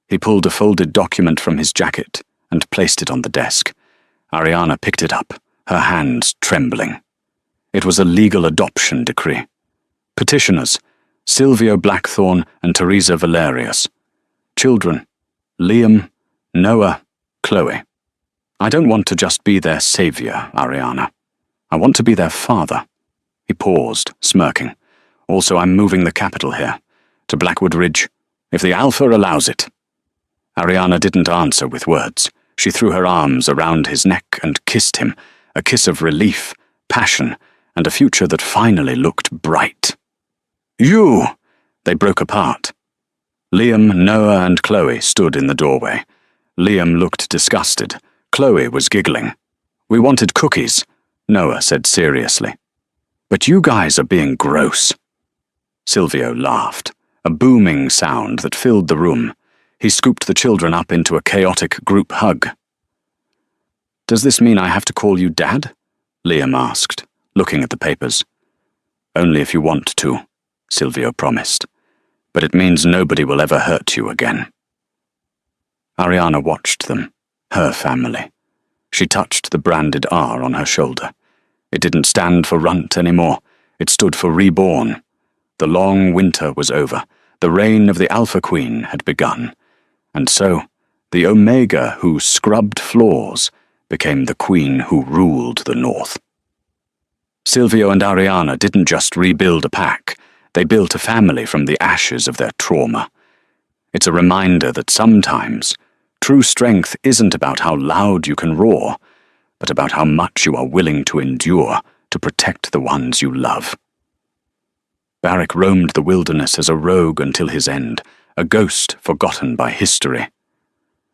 He pulled a folded document from his jacket and placed it on the desk. Ariana picked it up, her hands trembling. It was a legal adoption decree. Petitioners, Silvio Blackthorne and Teresa Valerius. Children, Liam, Noah, Chloe. I don't want to just be their savior, Ariana. I want to be their father. He paused, smirking. Also, I'm moving the capital here, to Blackwood Ridge, if the Alpha allows it. Ariana didn't answer with words. She threw her arms around his neck and kissed him, a kiss of relief, passion, and a future that finally looked bright. You! They broke apart. Liam, Noah, and Chloe stood in the doorway. Liam looked disgusted. Chloe was giggling. We wanted cookies, Noah said seriously. But you guys are being gross. Silvio laughed, a booming sound that filled the room. He scooped the children up into a chaotic group hug. Does this mean I have to call you Dad? Liam asked, looking at the papers. Only if you want to, Silvio promised. But it means nobody will ever hurt you again. Ariana watched them, her family. She touched the branded R on her shoulder. It didn't stand for runt anymore. It stood for reborn. The long winter was over. The reign of the Alpha Queen had begun. And so, the Omega who scrubbed floors became the queen who ruled the North. Silvio and Ariana didn't just rebuild a pack. They built a family from the ashes of their trauma. It's a reminder that sometimes true strength isn't about how loud you can roar, but about how much you are willing to endure to protect the ones you love. Barrick roamed the wilderness as a rogue until his end, a ghost forgotten by history.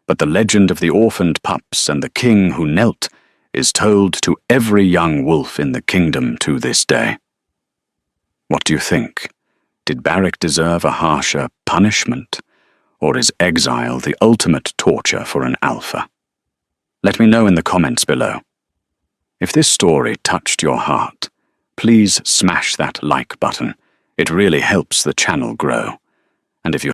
But the legend of the orphaned pups and the king who knelt is told to every young wolf in the kingdom to this day. What do you think? Did Barrick deserve a harsher punishment? Or is exile the ultimate torture for an alpha? Let me know in the comments below. If this story touched your heart, please smash that like button. It really helps the channel grow. And if you